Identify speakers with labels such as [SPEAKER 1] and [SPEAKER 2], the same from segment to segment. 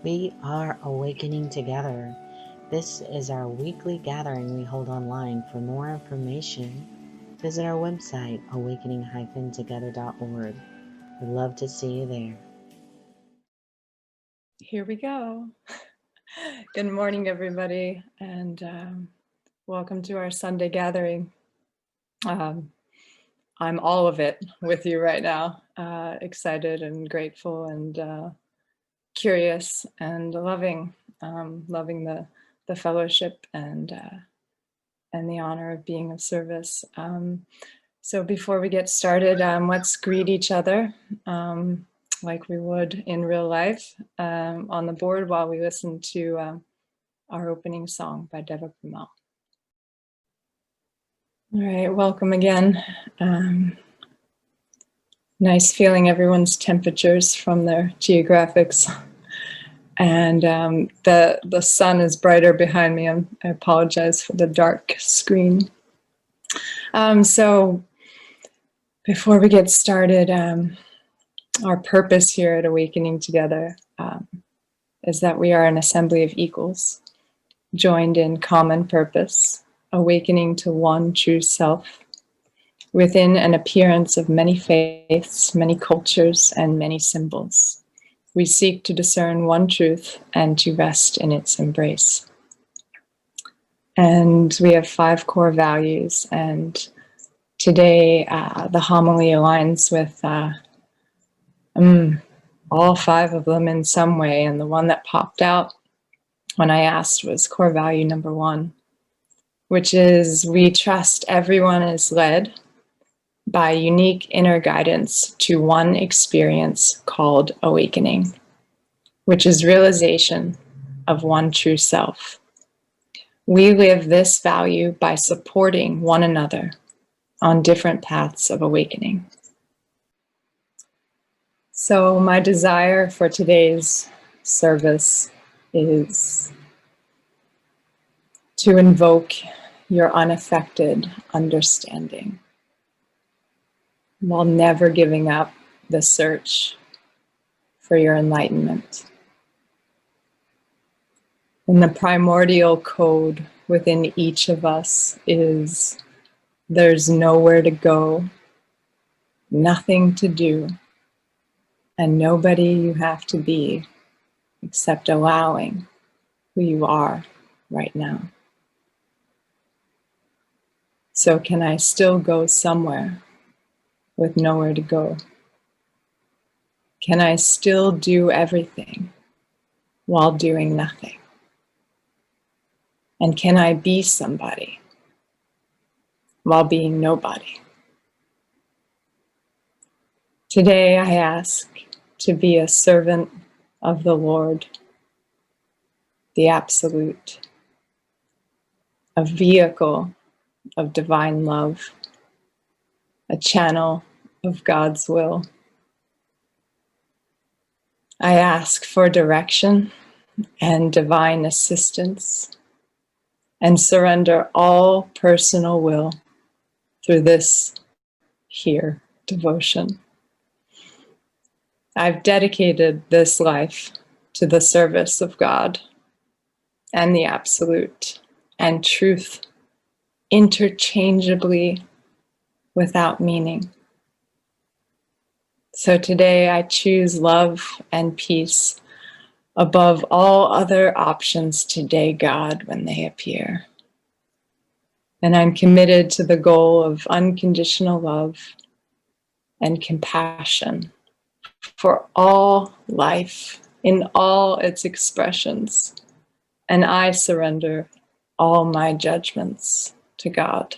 [SPEAKER 1] We are awakening together. This is our weekly gathering we hold online. For more information, visit our website, awakening-together.org. We'd love to see you there.
[SPEAKER 2] Here we go. Good morning, everybody, and welcome to our Sunday gathering. I'm all of it with you right now, excited and grateful and curious and loving the fellowship and the honor of being of service. So before we get started, let's greet each other like we would in real life on the board while we listen to our opening song by Deva Premal. All right, welcome again. Nice feeling everyone's temperatures from their geographics. And the sun is brighter behind me. I apologize for the dark screen. So before we get started, our purpose here at Awakening Together is that we are an assembly of equals, joined in common purpose, awakening to one true self, within an appearance of many faiths, many cultures, and many symbols. We seek to discern one truth and to rest in its embrace. And we have 5 core values, and today the homily aligns with all 5 of them in some way, and the one that popped out when I asked was core value number 1, which is we trust everyone is led by unique inner guidance to one experience called awakening, which is realization of one true self. We live this value by supporting one another on different paths of awakening. So my desire for today's service is to invoke your unaffected understanding while never giving up the search for your enlightenment. And the primordial code within each of us is there's nowhere to go, nothing to do, and nobody you have to be except allowing who you are right now. So can I still go somewhere with nowhere to go? Can I still do everything while doing nothing? And can I be somebody while being nobody? Today I ask to be a servant of the Lord, the Absolute, a vehicle of divine love, a channel of God's will. I ask for direction and divine assistance and surrender all personal will through this here devotion. I've dedicated this life to the service of God and the Absolute and truth interchangeably without meaning. So today I choose love and peace above all other options today, God, when they appear. And I'm committed to the goal of unconditional love and compassion for all life in all its expressions. And I surrender all my judgments to God.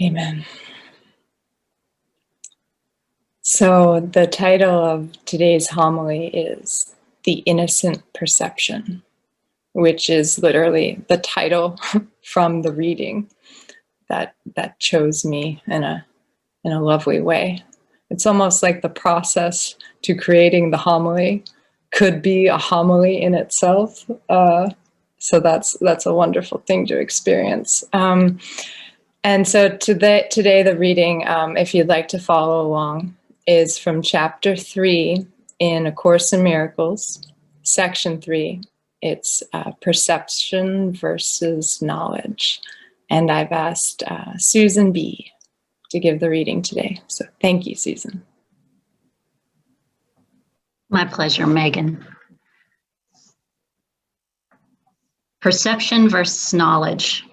[SPEAKER 2] Amen. So the title of today's homily is The Innocent Perception, which is literally the title from the reading that chose me in a lovely way. It's almost like the process to creating the homily could be a homily in itself. So that's a wonderful thing to experience. And so today the reading, if you'd like to follow along, is from chapter 3 in A Course in Miracles, Section 3. It's perception versus knowledge. And I've asked Susan B. to give the reading today. So thank you, Susan.
[SPEAKER 3] My pleasure, Megan. Perception versus knowledge.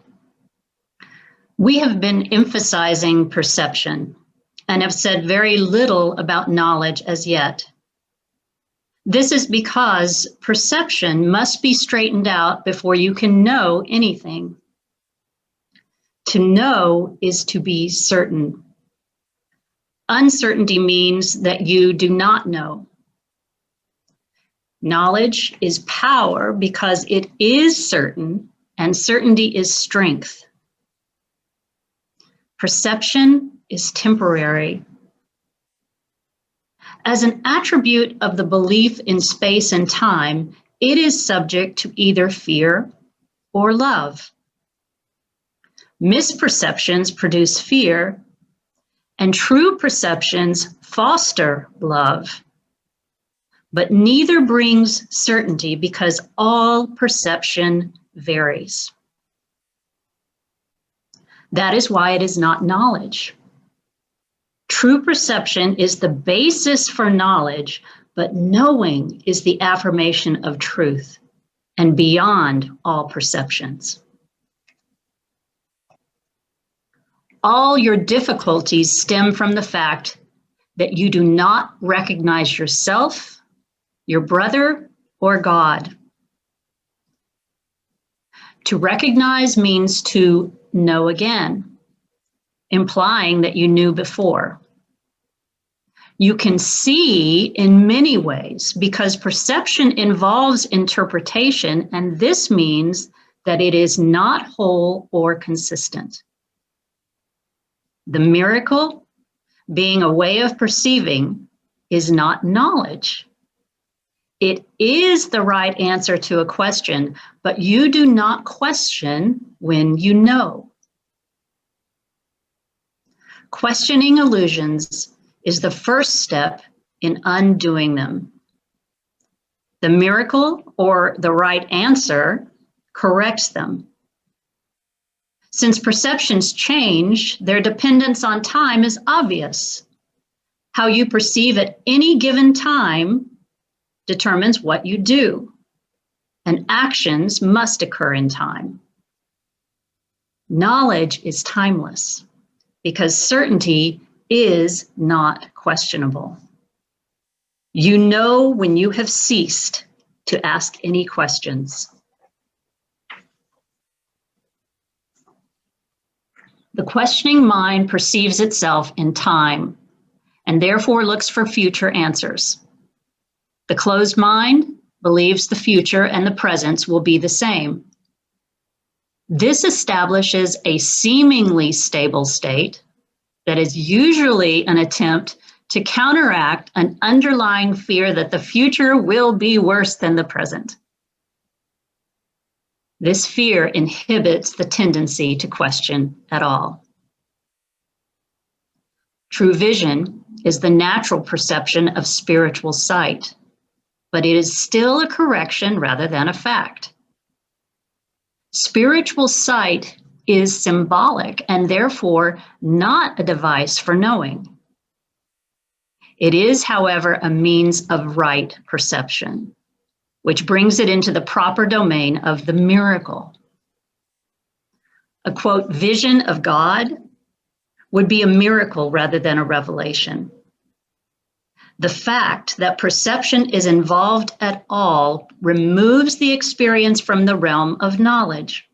[SPEAKER 3] We have been emphasizing perception and have said very little about knowledge as yet. This is because perception must be straightened out before you can know anything. To know is to be certain. Uncertainty means that you do not know. Knowledge is power because it is certain, and certainty is strength. Perception is temporary. As an attribute of the belief in space and time, it is subject to either fear or love. Misperceptions produce fear, and true perceptions foster love. But neither brings certainty because all perception varies. That is why it is not knowledge. True perception is the basis for knowledge, but knowing is the affirmation of truth and beyond all perceptions. All your difficulties stem from the fact that you do not recognize yourself, your brother, or God. To recognize means to know again, implying that you knew before. You can see in many ways because perception involves interpretation, and this means that it is not whole or consistent. The miracle, being a way of perceiving, is not knowledge. It is the right answer to a question, but you do not question when you know. Questioning illusions is the first step in undoing them. The miracle, or the right answer, corrects them. Since perceptions change, their dependence on time is obvious. How you perceive at any given time determines what you do, and actions must occur in time. Knowledge is timeless because certainty is not questionable. You know when you have ceased to ask any questions. The questioning mind perceives itself in time and therefore looks for future answers. The closed mind believes the future and the present will be the same. This establishes a seemingly stable state that is usually an attempt to counteract an underlying fear that the future will be worse than the present. This fear inhibits the tendency to question at all. True vision is the natural perception of spiritual sight, but it is still a correction rather than a fact. Spiritual sight is symbolic and therefore not a device for knowing. It is, however, a means of right perception, which brings it into the proper domain of the miracle. A quote, vision of God would be a miracle rather than a revelation. The fact that perception is involved at all removes the experience from the realm of knowledge.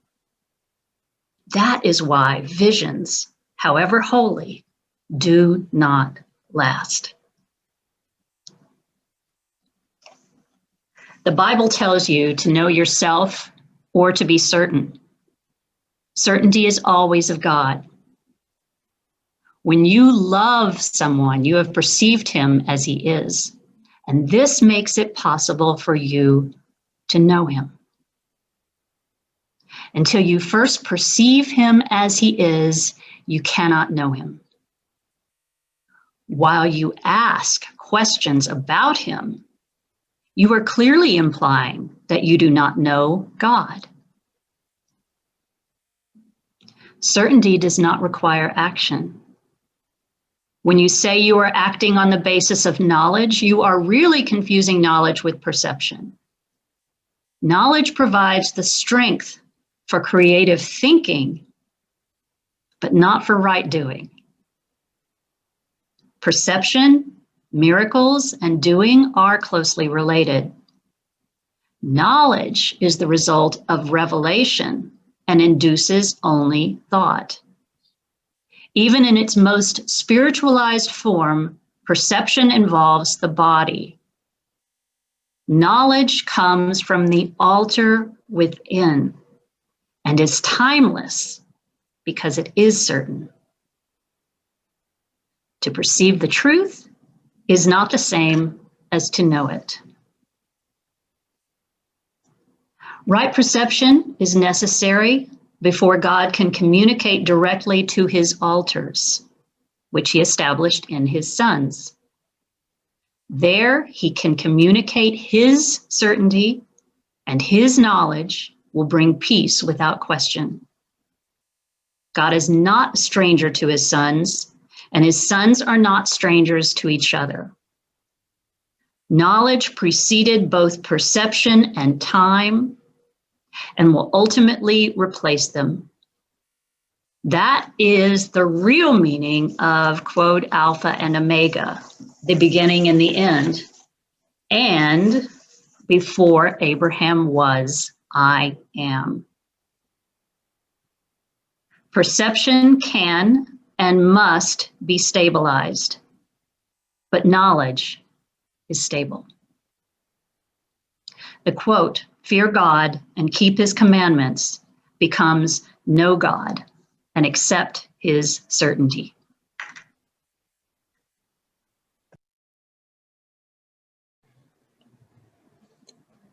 [SPEAKER 3] That is why visions, however holy, do not last. The Bible tells you to know yourself or to be certain. Certainty is always of God. When you love someone, you have perceived him as he is, and this makes it possible for you to know him. Until you first perceive him as he is, you cannot know him. While you ask questions about him, you are clearly implying that you do not know God. Certainty does not require action. When you say you are acting on the basis of knowledge, you are really confusing knowledge with perception. Knowledge provides the strength for creative thinking, but not for right doing. Perception, miracles, and doing are closely related. Knowledge is the result of revelation and induces only thought. Even in its most spiritualized form, perception involves the body. Knowledge comes from the altar within and is timeless because it is certain. To perceive the truth is not the same as to know it. Right perception is necessary before God can communicate directly to his altars, which he established in his sons. There he can communicate his certainty, and his knowledge will bring peace without question. God is not a stranger to his sons, and his sons are not strangers to each other. Knowledge preceded both perception and time, and will ultimately replace them. That is the real meaning of, quote, Alpha and Omega, the beginning and the end. And before Abraham was, I am. Perception can and must be stabilized, but knowledge is stable. The quote, fear God and keep his commandments, becomes know God and accept his certainty.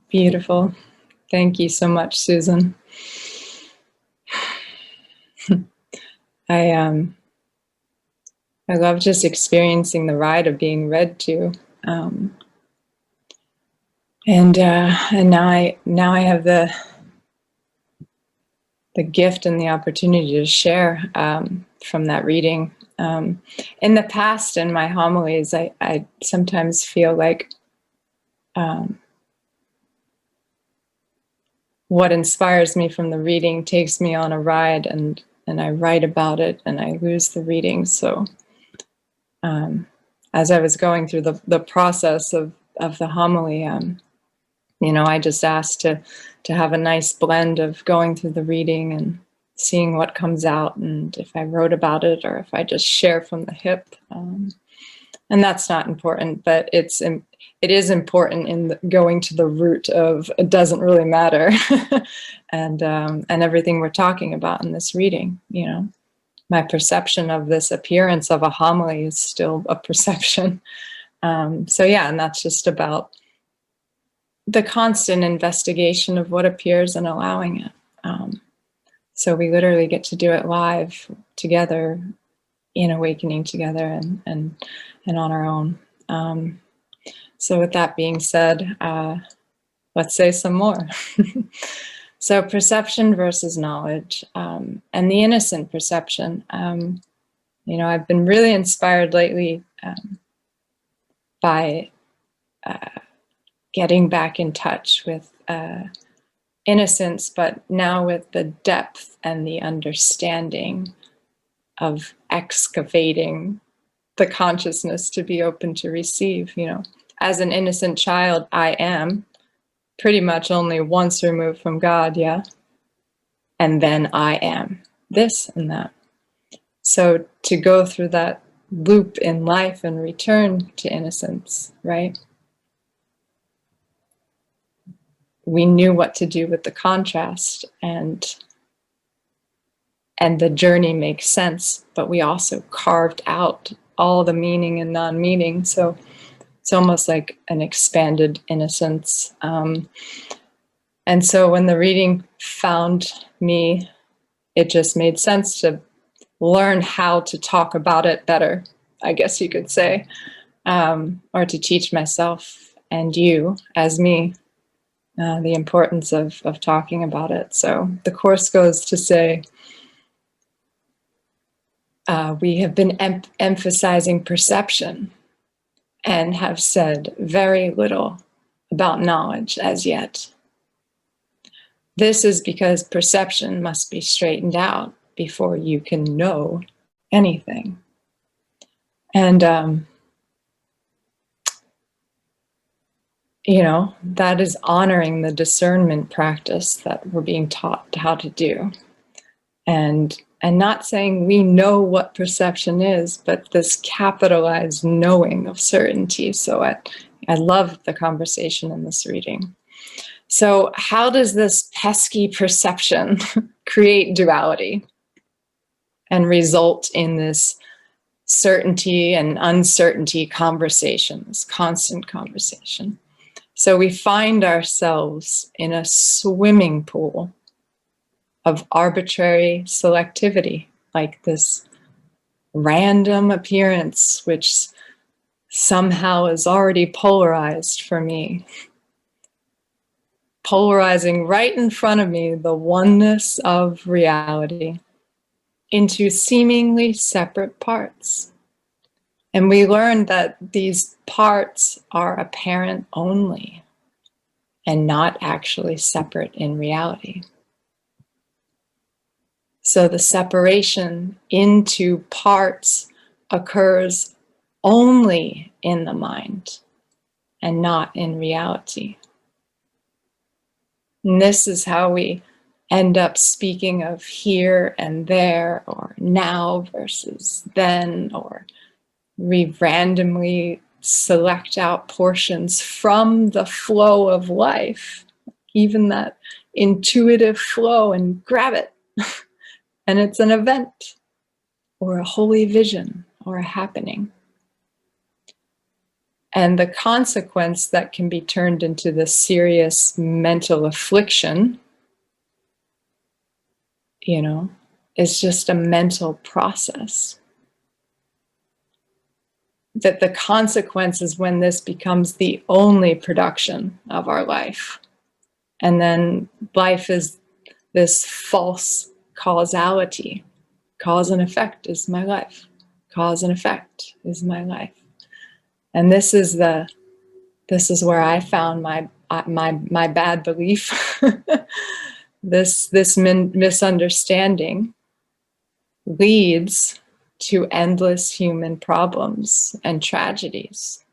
[SPEAKER 2] Beautiful. Thank you so much, Susan. I love just experiencing the ride of being read to. And now I have the gift and the opportunity to share from that reading. In the past, in my homilies, I sometimes feel like what inspires me from the reading takes me on a ride, and I write about it, and I lose the reading. So as I was going through the process of the homily, I just asked to have a nice blend of going through the reading and seeing what comes out, and if I wrote about it or if I just share from the hip. And that's not important, but it is important in going to the root of it doesn't really matter, and everything we're talking about in this reading. My perception of this appearance of a homily is still a perception. So yeah, and that's just about the constant investigation of what appears and allowing it. So we literally get to do it live together in awakening together and on our own. So with that being said, let's say some more. So perception versus knowledge, and the innocent perception. I've been really inspired lately by getting back in touch with innocence, but now with the depth and the understanding of excavating the consciousness to be open to receive. As an innocent child, I am pretty much only once removed from God, yeah? And then I am this and that. So to go through that loop in life and return to innocence, right? We knew what to do with the contrast, and the journey makes sense, but we also carved out all the meaning and non-meaning. So it's almost like an expanded innocence. And so when the reading found me, it just made sense to learn how to talk about it better, I guess you could say. or to teach myself and you as me the importance of talking about it. So the Course goes to say, we have been emphasizing perception and have said very little about knowledge as yet. This is because perception must be straightened out before you can know anything. And, you know, that is honoring the discernment practice that we're being taught how to do. And not saying we know what perception is, but this capitalized knowing of certainty. So I love the conversation in this reading. So how does this pesky perception create duality and result in this certainty and uncertainty conversations, constant conversation? So we find ourselves in a swimming pool of arbitrary selectivity, like this random appearance, which somehow is already polarized for me. Polarizing right in front of me the oneness of reality into seemingly separate parts. And we learned that these parts are apparent only and not actually separate in reality. So the separation into parts occurs only in the mind and not in reality. And this is how we end up speaking of here and there, or now versus then, or we randomly select out portions from the flow of life, even that intuitive flow, and grab it. And it's an event, or a holy vision, or a happening. And the consequence that can be turned into this serious mental affliction, you know, is just a mental process. That the consequence is when this becomes the only production of our life. And then life is this false causality. Cause and effect is my life. Cause and effect is my life. And this is where I found my bad belief. this misunderstanding leads to endless human problems and tragedies,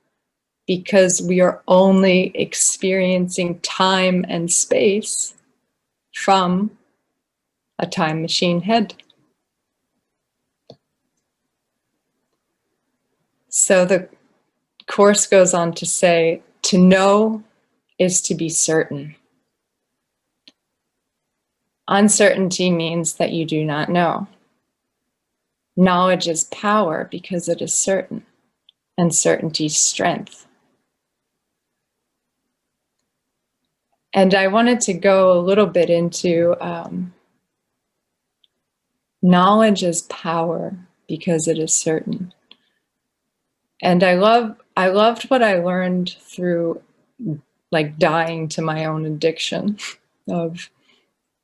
[SPEAKER 2] because we are only experiencing time and space from a time machine head. So the Course goes on to say, to know is to be certain. Uncertainty means that you do not know. Knowledge is power because it is certain, and certainty strength. And I wanted to go a little bit into knowledge is power because it is certain. And I loved what I learned through like dying to my own addiction of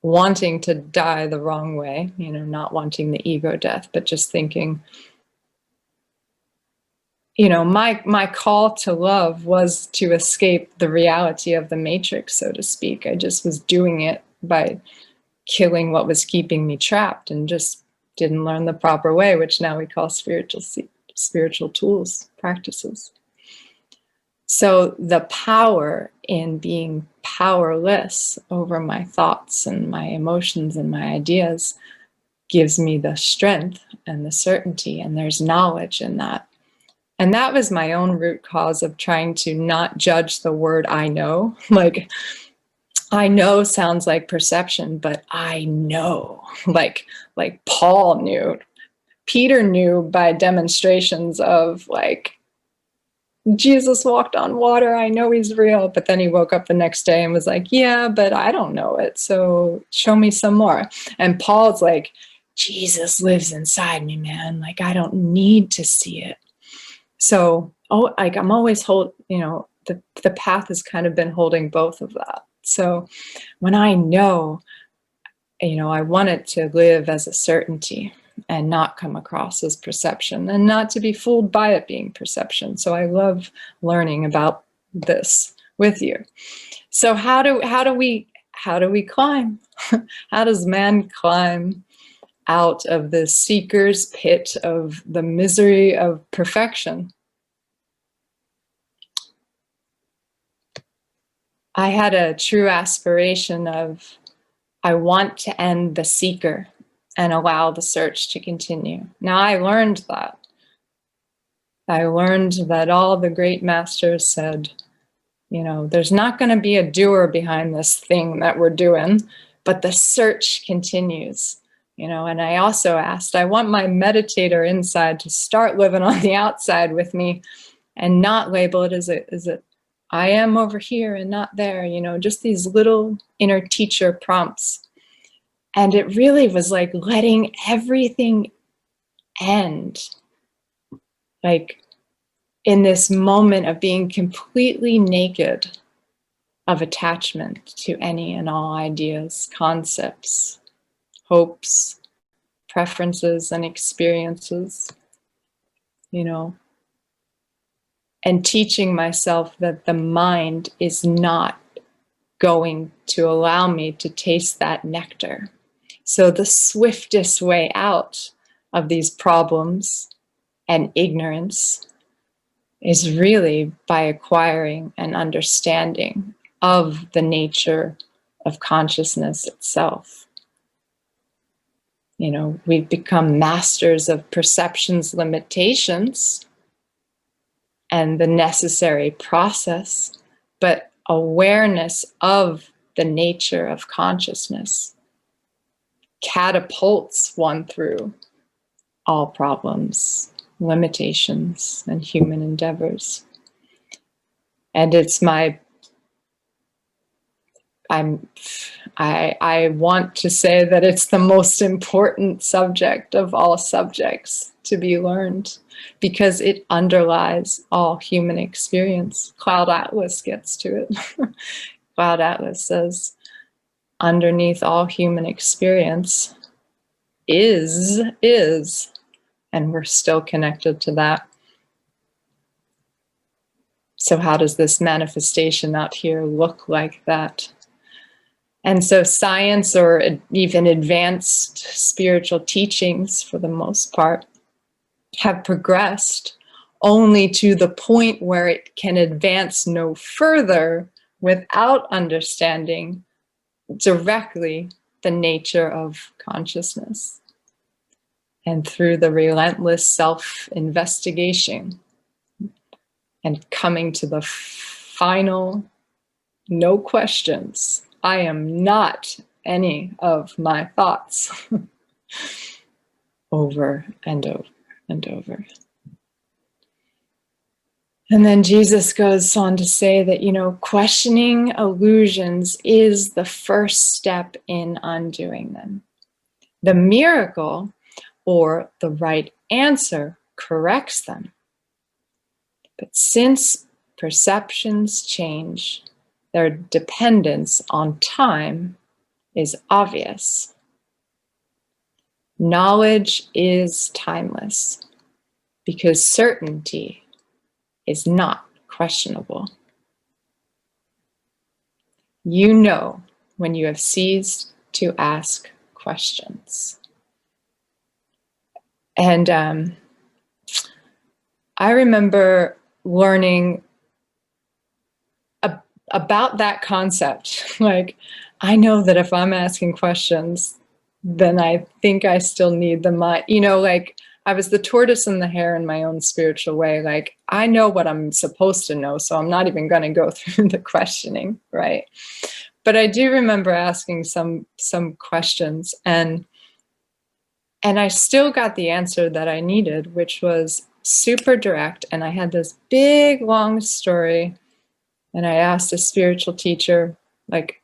[SPEAKER 2] wanting to die the wrong way, you know, not wanting the ego death, but just thinking, you know, my call to love was to escape the reality of the matrix, so to speak. I just was doing it by killing what was keeping me trapped, and just didn't learn the proper way, which now we call spiritual tools, practices. So the power in being powerless over my thoughts and my emotions and my ideas gives me the strength and the certainty, and there's knowledge in that. And that was my own root cause of trying to not judge the word I know. Like, I know sounds like perception, but I know, like Paul knew. Peter knew by demonstrations of like, Jesus walked on water, I know he's real. But then he woke up the next day and was like, yeah, but I don't know it. So show me some more. And Paul's like, Jesus lives inside me, man. Like, I don't need to see it. So like I'm always the path has kind of been holding both of that. So when I know, I want it to live as a certainty and not come across as perception, and not to be fooled by it being perception. So I love learning about this with you. So how do we climb? How does man climb out of the seeker's pit of the misery of perfection? I had a true aspiration of, I want to end the seeker and allow the search to continue. Now I learned that. I learned that all the great masters said, there's not going to be a doer behind this thing that we're doing, but the search continues. And I also asked, I want my meditator inside to start living on the outside with me and not label it as I am over here and not there, just these little inner teacher prompts. And it really was like letting everything end. Like in this moment of being completely naked of attachment to any and all ideas, concepts, hopes, preferences, and experiences, and teaching myself that the mind is not going to allow me to taste that nectar. So the swiftest way out of these problems and ignorance is really by acquiring an understanding of the nature of consciousness itself. We've become masters of perception's limitations and the necessary process, but awareness of the nature of consciousness catapults one through all problems, limitations, and human endeavors. And it's I want to say that it's the most important subject of all subjects to be learned, because it underlies all human experience. Cloud Atlas gets to it. Cloud Atlas says, underneath all human experience is, and we're still connected to that. So how does this manifestation out here look like that? And so science, or even advanced spiritual teachings for the most part, have progressed only to the point where it can advance no further without understanding directly the nature of consciousness. And through the relentless self-investigation and coming to the final, no questions, I am not any of my thoughts, over and over and over. And then Jesus goes on to say that, questioning illusions is the first step in undoing them. The miracle, or the right answer, corrects them. But since perceptions change, their dependence on time is obvious. Knowledge is timeless because certainty is not questionable. You know when you have ceased to ask questions. And I remember learning about that concept. Like, I know that if I'm asking questions, then I think I still need the mind. Like, I was the tortoise and the hare in my own spiritual way. Like, I know what I'm supposed to know, so I'm not even going to go through the questioning, right? But I do remember asking some questions, and I still got the answer that I needed, which was super direct. And I had this big, long story. And I asked a spiritual teacher, like,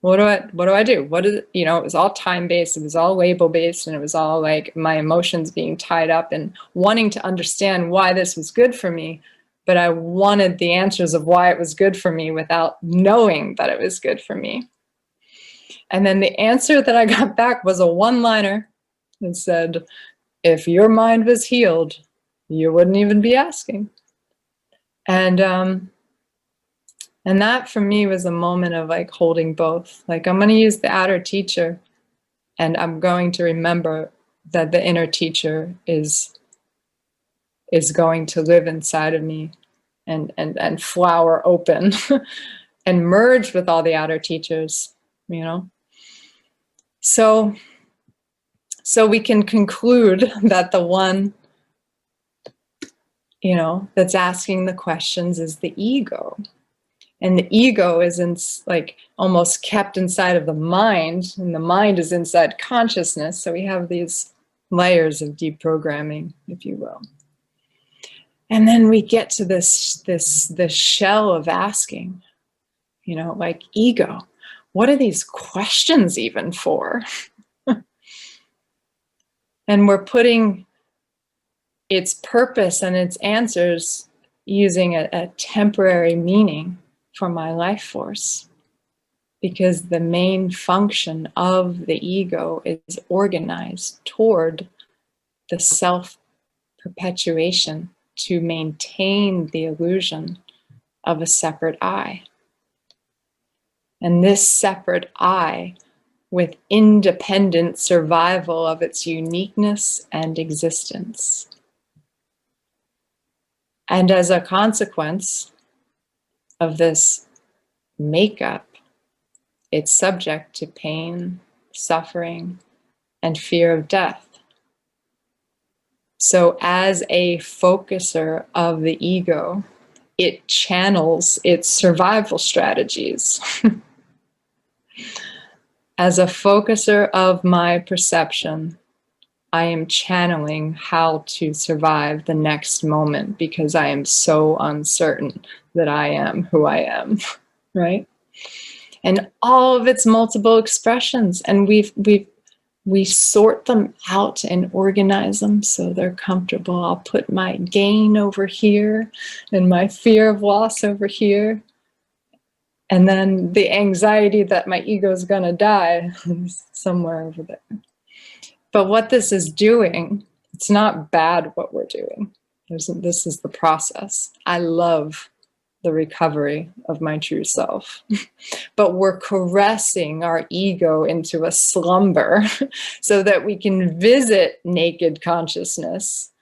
[SPEAKER 2] what do I do? What is it? You know, it was all time-based, it was all label-based, and it was all like my emotions being tied up and wanting to understand why this was good for me. But I wanted the answers of why it was good for me without knowing that it was good for me. And then the answer that I got back was a one-liner that said, if your mind was healed, you wouldn't even be asking. And that for me was a moment of like holding both. Like, I'm going to use the outer teacher, and I'm going to remember that the inner teacher is going to live inside of me and flower open and merge with all the outer teachers, you know. So we can conclude that the one, you know, that's asking the questions is the ego. And the ego is like almost kept inside of the mind, and the mind is inside consciousness. So we have these layers of deprogramming, if you will. And then we get to this shell of asking, you know, like, ego, what are these questions even for? And we're putting its purpose and its answers using a temporary meaning for my life force, because the main function of the ego is organized toward the self-perpetuation to maintain the illusion of a separate I. And this separate I, with independent survival of its uniqueness and existence. And as a consequence of this makeup, it's subject to pain, suffering, and fear of death. So as a focuser of the ego, it channels its survival strategies. As a focuser of my perception, I am channeling how to survive the next moment, because I am so uncertain that I am who I am, right? And all of its multiple expressions, and we sort them out and organize them so they're comfortable. I'll put my gain over here and my fear of loss over here. And then the anxiety that my ego is gonna die is somewhere over there. But what this is doing, it's not bad what we're doing. This is the process. I love the recovery of my true self. But we're caressing our ego into a slumber so that we can visit naked consciousness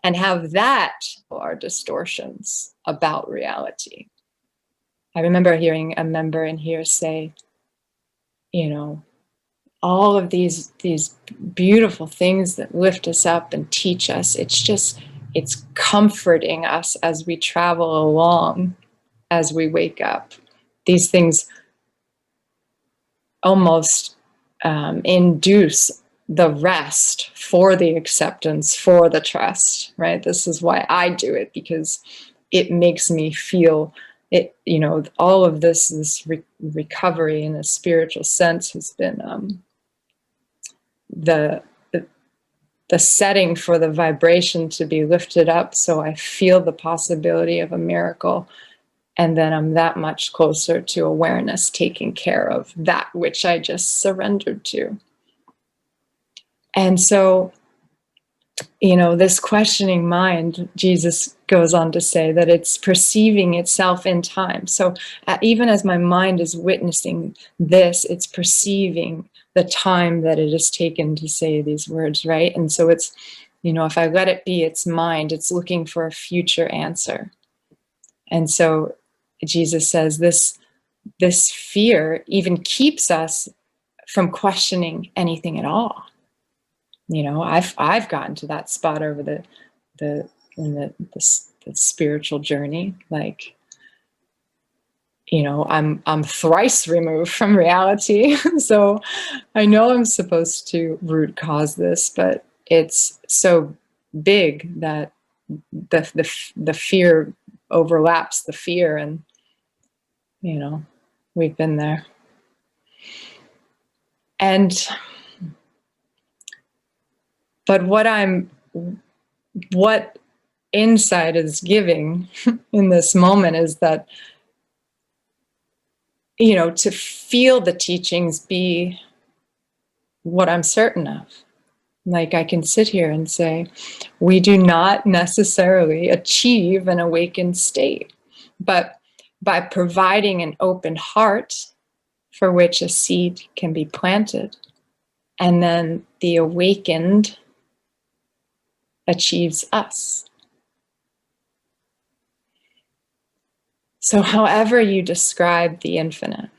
[SPEAKER 2] and have that our distortions about reality. I remember hearing a member in here say, you know, all of these beautiful things that lift us up and teach us, it's comforting us as we travel along, as we wake up. These things almost induce the rest for the acceptance, for the trust, right? This is why I do it, because it makes me feel it, you know, all of this recovery in a spiritual sense has been the setting for the vibration to be lifted up, so I feel the possibility of a miracle, and then I'm that much closer to awareness taking care of that which I just surrendered to. And so, you know, this questioning mind, Jesus goes on to say that it's perceiving itself in time. So even as my mind is witnessing this, it's perceiving the time that it has taken to say these words, right? And so it's, you know, if I let it be its mind, it's looking for a future answer. And so Jesus says this fear even keeps us from questioning anything at all. You know, I've gotten to that spot over the spiritual journey. Like, you know, I'm thrice removed from reality, so I know I'm supposed to root cause this, but it's so big that the fear overlaps the fear, and You know, we've been there. But what insight is giving in this moment is that, you know, to feel the teachings be what I'm certain of. Like, I can sit here and say, we do not necessarily achieve an awakened state, but by providing an open heart for which a seed can be planted, and then the awakened achieves us. So however you describe the infinite,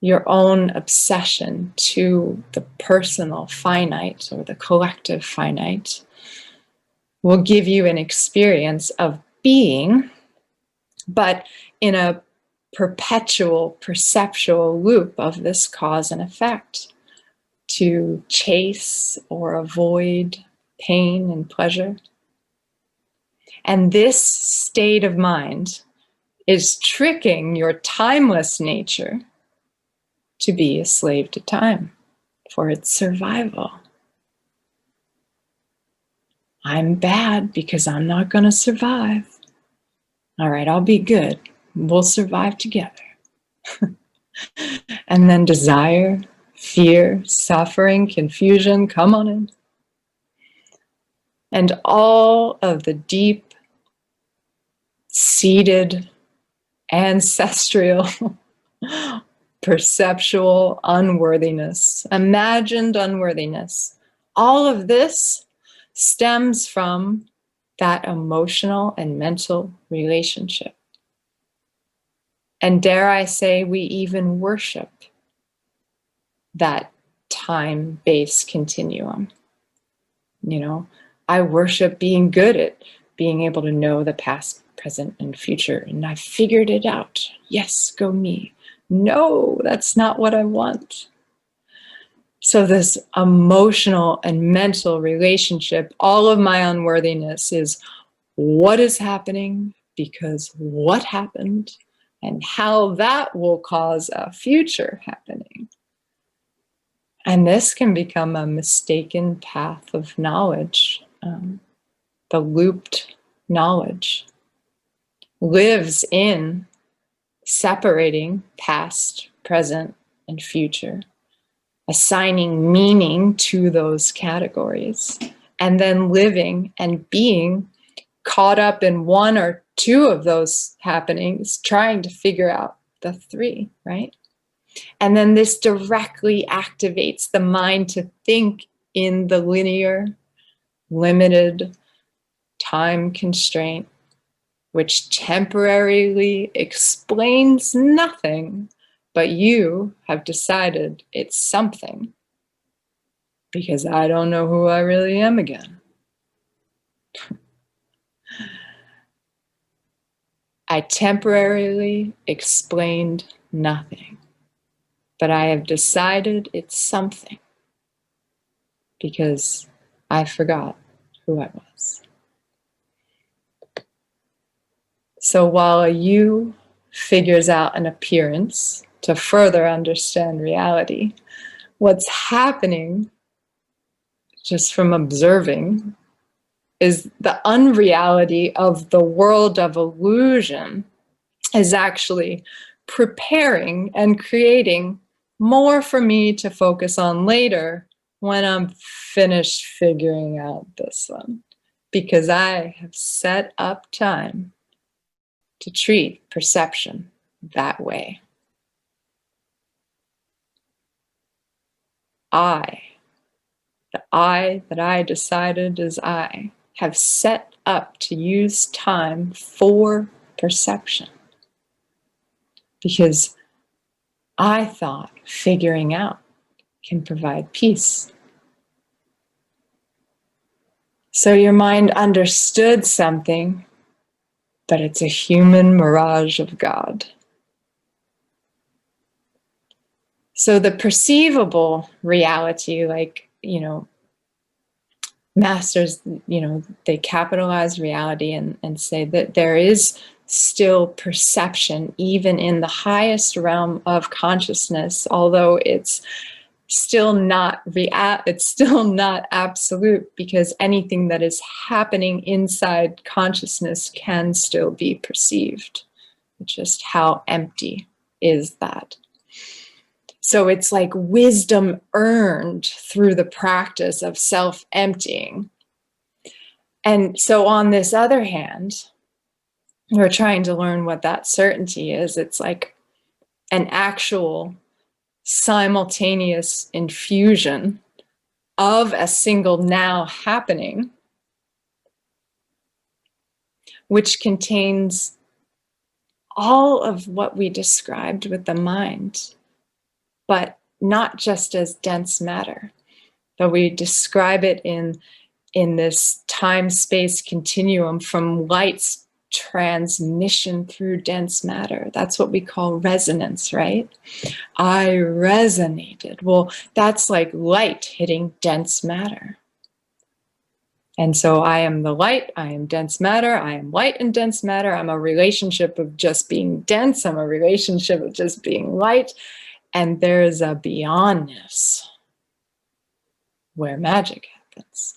[SPEAKER 2] your own obsession to the personal finite or the collective finite will give you an experience of being, but in a perpetual perceptual loop of this cause and effect, to chase or avoid pain and pleasure. And this state of mind is tricking your timeless nature to be a slave to time for its survival. I'm bad because I'm not going to survive. All right, I'll be good. We'll survive together. And then desire, fear, suffering, confusion, come on in. And all of the deep, seated, ancestral, perceptual unworthiness, imagined unworthiness, all of this stems from that emotional and mental relationship. And dare I say, we even worship that time-based continuum. You know, I worship being good at being able to know the past, present, and future. And I figured it out. Yes, go me. No, that's not what I want. So this emotional and mental relationship, all of my unworthiness is what is happening because what happened and how that will cause a future happening. And this can become a mistaken path of knowledge. The looped knowledge lives in separating past, present, and future, assigning meaning to those categories, and then living and being caught up in one or two of those happenings, trying to figure out the three, right? And then this directly activates the mind to think in the linear, limited time constraint, which temporarily explains nothing, but you have decided it's something because I don't know who I really am again. I temporarily explained nothing, but I have decided it's something because I forgot who I was. So while a you figures out an appearance to further understand reality, what's happening just from observing is the unreality of the world of illusion is actually preparing and creating more for me to focus on later when I'm finished figuring out this one, because I have set up time to treat perception that way. The I that I decided is I, have set up to use time for perception because I thought figuring out can provide peace. So your mind understood something, but it's a human mirage of God. So the perceivable reality, like, masters, they capitalize reality and say that there is still perception, even in the highest realm of consciousness, although it's still not it's still not absolute, because anything that is happening inside consciousness can still be perceived. It's just how empty is that. So it's like wisdom earned through the practice of self-emptying. And so on this other hand, we're trying to learn what that certainty is. It's like an actual simultaneous infusion of a single now happening, which contains all of what we described with the mind, but not just as dense matter, but we describe it in this time-space continuum from light's transmission through dense matter. That's what we call resonance, right? I resonated. Well, that's like light hitting dense matter. And so I am the light, I am dense matter, I am light and dense matter. I'm a relationship of just being dense, I'm a relationship of just being light. And there's a beyondness where magic happens.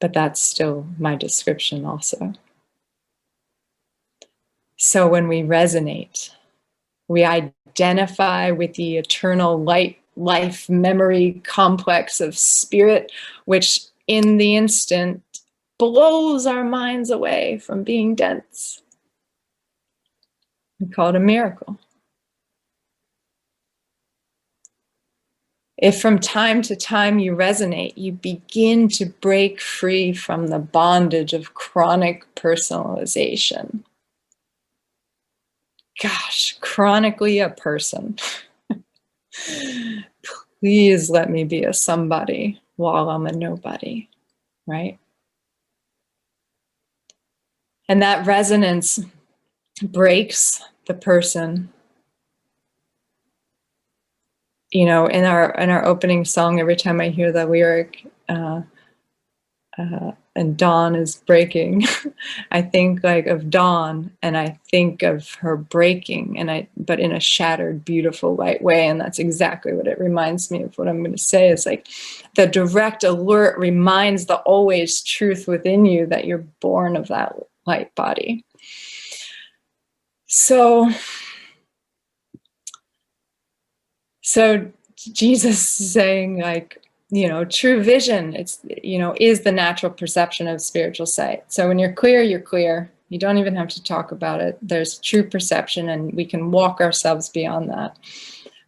[SPEAKER 2] But that's still my description also. So when we resonate, we identify with the eternal light, life, memory complex of spirit, which in the instant blows our minds away from being dense. We call it a miracle. If from time to time you resonate, you begin to break free from the bondage of chronic personalization. Gosh, chronically a person. Please let me be a somebody while I'm a nobody, right? And that resonance breaks the person. You know, in our opening song, every time I hear that lyric, and dawn is breaking, I think like of dawn, and I think of her breaking, but in a shattered, beautiful, light way. And that's exactly what it reminds me of. What I'm going to say is like the direct alert reminds the always truth within you that you're born of that light body. So Jesus is saying, like, you know, true vision, it's, you know, is the natural perception of spiritual sight. So when you're clear, you're clear. You don't even have to talk about it. There's true perception, and we can walk ourselves beyond that.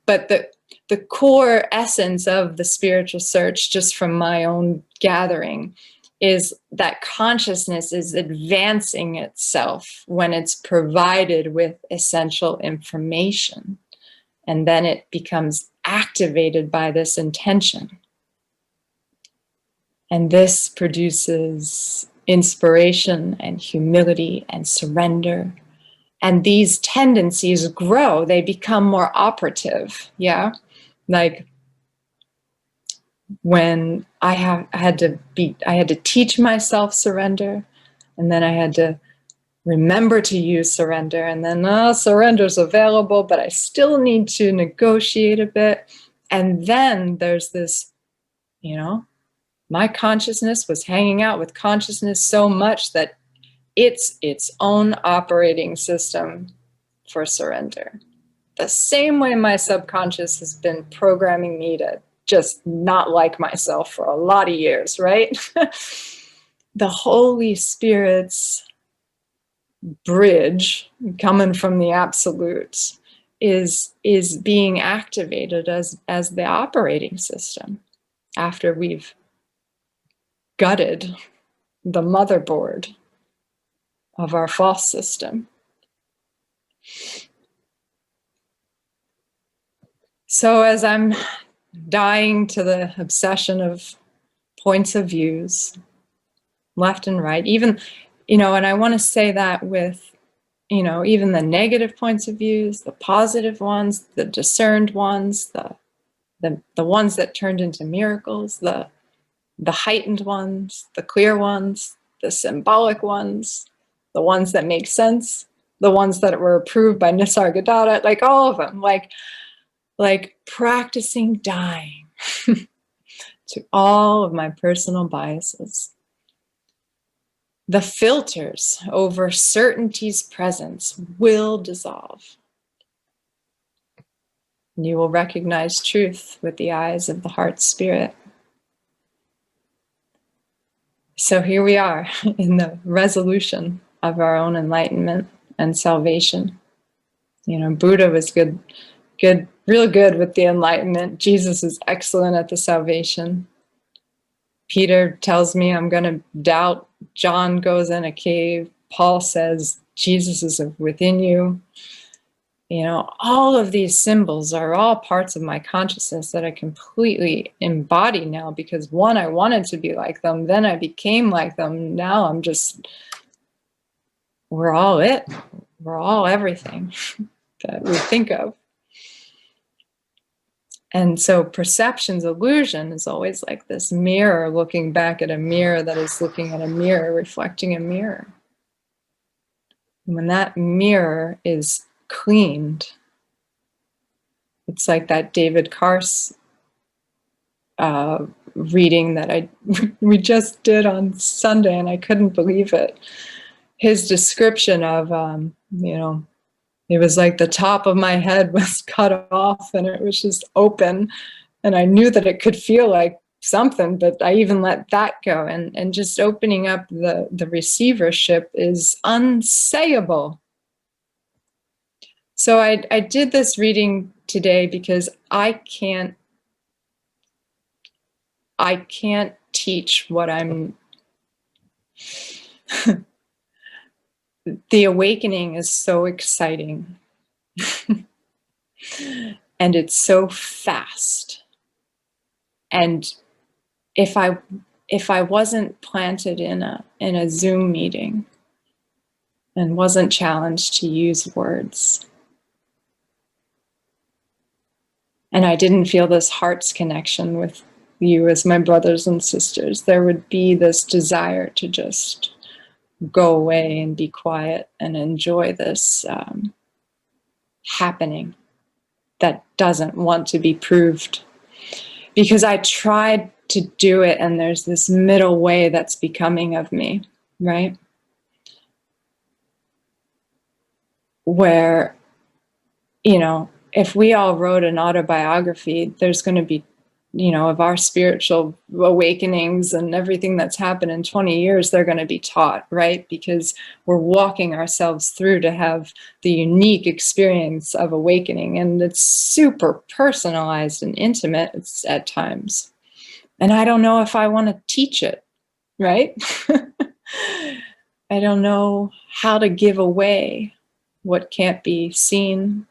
[SPEAKER 2] But the core essence of the spiritual search, just from my own gathering, is that consciousness is advancing itself when it's provided with essential information. And then it becomes activated by this intention. And this produces inspiration and humility and surrender. And these tendencies grow, they become more operative, yeah? Like when I had to teach myself surrender, and then I had to remember to use surrender, and then surrender's available, but I still need to negotiate a bit. And then there's this, you know, my consciousness was hanging out with consciousness so much that it's its own operating system for surrender. The same way my subconscious has been programming me to just not like myself for a lot of years, right? The Holy Spirit's bridge coming from the absolute is being activated as the operating system after we've gutted the motherboard of our false system. So as I'm dying to the obsession of points of views, left and right, even, you know, and I want to say that with, you know, even the negative points of views, the positive ones, the discerned ones, the ones that turned into miracles, the heightened ones, the clear ones, the symbolic ones, the ones that make sense, the ones that were approved by Nisargadatta, like all of them, like practicing dying to all of my personal biases. The filters over certainty's presence will dissolve. You will recognize truth with the eyes of the heart spirit. So here we are in the resolution of our own enlightenment and salvation. You know, Buddha was good, real good with the enlightenment. Jesus is excellent at the salvation. Peter tells me I'm going to doubt. John goes in a cave. Paul says Jesus is within you. You know, all of these symbols are all parts of my consciousness that I completely embody now, because one, I wanted to be like them, then I became like them. Now I'm just, we're all it. We're all everything that we think of. And so perception's illusion is always like this mirror looking back at a mirror that is looking at a mirror, reflecting a mirror. And when that mirror is cleaned, it's like that David Carse reading that we just did on Sunday, and I couldn't believe it. His description of, you know, it was like the top of my head was cut off and it was just open. And I knew that it could feel like something, but I even let that go. And just opening up the receivership is unsayable. So I did this reading today because I can't teach what I'm... The awakening is so exciting. And it's so fast. And if I wasn't planted in a Zoom meeting and wasn't challenged to use words, and I didn't feel this heart's connection with you as my brothers and sisters, there would be this desire to just go away and be quiet and enjoy this happening that doesn't want to be proved. Because I tried to do it, and there's this middle way that's becoming of me, right? Where, you know, if we all wrote an autobiography, there's going to be, you know, of our spiritual awakenings and everything that's happened in 20 years, they're going to be taught, right? Because we're walking ourselves through to have the unique experience of awakening. And it's super personalized and intimate at times. And I don't know if I want to teach it, right? I don't know how to give away what can't be seen,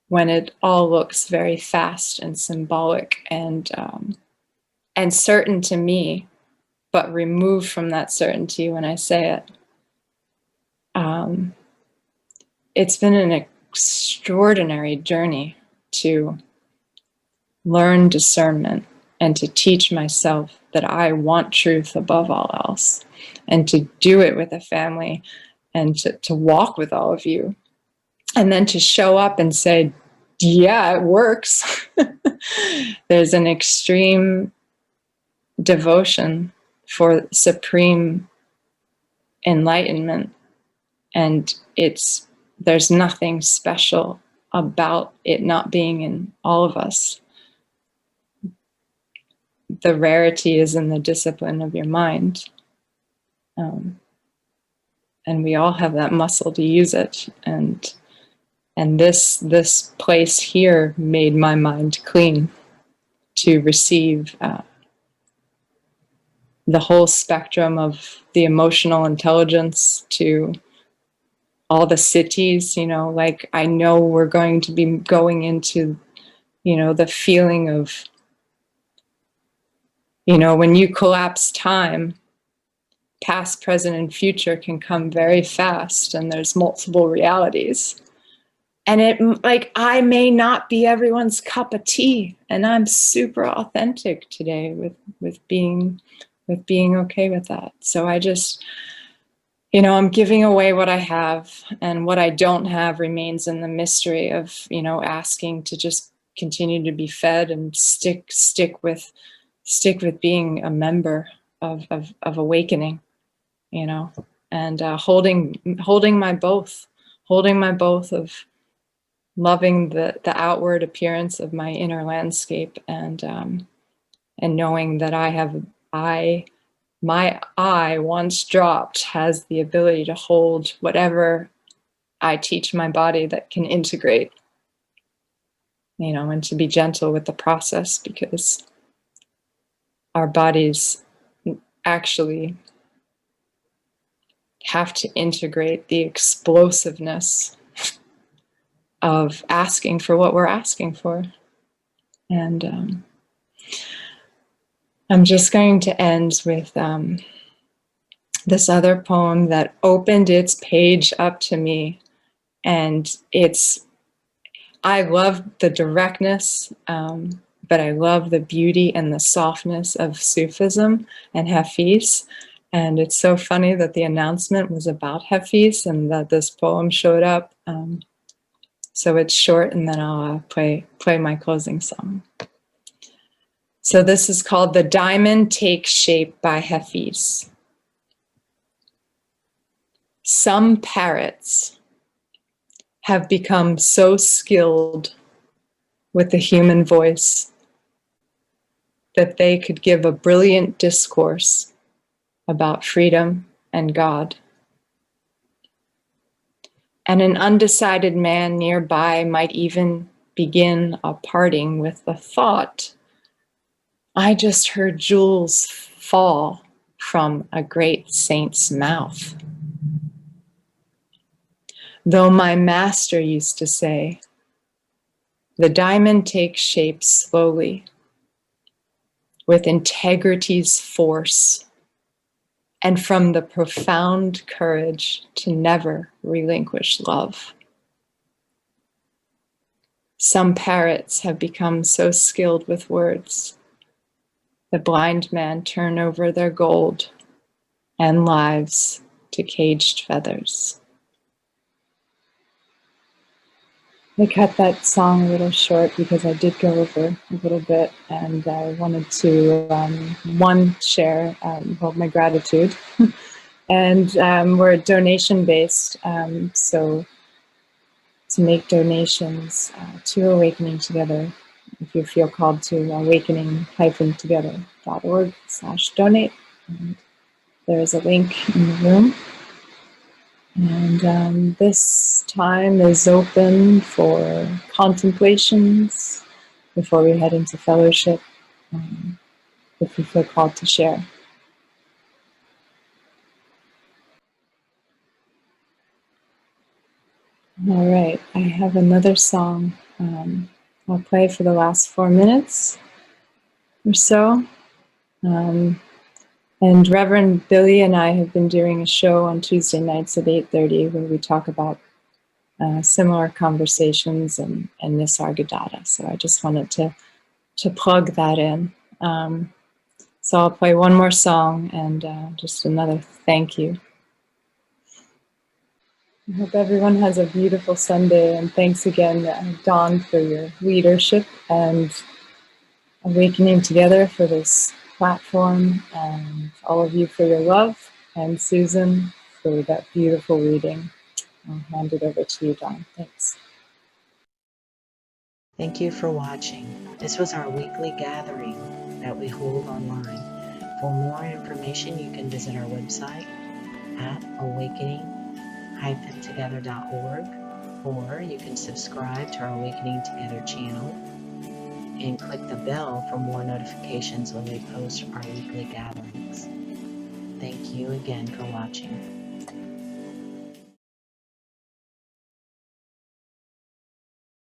[SPEAKER 2] when it all looks very fast and symbolic and certain to me, but removed from that certainty when I say it. It's been an extraordinary journey to learn discernment and to teach myself that I want truth above all else, and to do it with a family, and to walk with all of you. And then to show up and say, yeah, it works. There's an extreme devotion for supreme enlightenment. And there's nothing special about it not being in all of us. The rarity is in the discipline of your mind. And we all have that muscle to use it. And this place here made my mind clean to receive the whole spectrum of the emotional intelligence, to all the cities, you know, like I know we're going to be going into, you know, the feeling of, you know, when you collapse time, past, present, and future can come very fast, and there's multiple realities. And it, like, I may not be everyone's cup of tea, and I'm super authentic today with being okay with that. So I just you know, I'm giving away what I have, and what I don't have remains in the mystery of, you know, asking to just continue to be fed and stick with being a member of awakening, you know, and holding my both of loving the outward appearance of my inner landscape, and knowing that my eye, once dropped, has the ability to hold whatever I teach my body that can integrate, you know, and to be gentle with the process, because our bodies actually have to integrate the explosiveness of asking for what we're asking for. And I'm just going to end with this other poem that opened its page up to me. And I love the directness, but I love the beauty and the softness of Sufism and Hafiz. And it's so funny that the announcement was about Hafiz and that this poem showed up. So it's short, and then I'll play my closing song. So this is called The Diamond Takes Shape by Hafiz. Some parrots have become so skilled with the human voice that they could give a brilliant discourse about freedom and God. And an undecided man nearby might even begin a parting with the thought, I just heard jewels fall from a great saint's mouth. Though my master used to say, the diamond takes shape slowly, with integrity's force, and from the profound courage to never relinquish love. Some parrots have become so skilled with words, the blind man turn over their gold and lives to caged feathers. I cut that song a little short because I did go over a little bit, and I wanted to, share my gratitude. And we're donation-based, so to make donations to Awakening Together, if you feel called to awakening-together.org/donate. And there is a link in the room. And this time is open for contemplations before we head into fellowship, if you feel called to share. All right, I have another song I'll play for the last 4 minutes or so. And Reverend Billy and I have been doing a show on Tuesday nights at 8:30 where we talk about similar conversations and Nisargadatta. So I just wanted to plug that in. So I'll play one more song and just another thank you. I hope everyone has a beautiful Sunday, and thanks again, Dawn, for your leadership, and Awakening Together for this platform, and all of you for your love, and Susan for that beautiful reading. I'll hand it over to you, Dawn. Thanks.
[SPEAKER 1] Thank you for watching. This was our weekly gathering that we hold online. For more information, you can visit our website at awakening-together.org, or you can subscribe to our Awakening Together channel and click the bell for more notifications when we post our weekly gatherings. Thank you again for watching.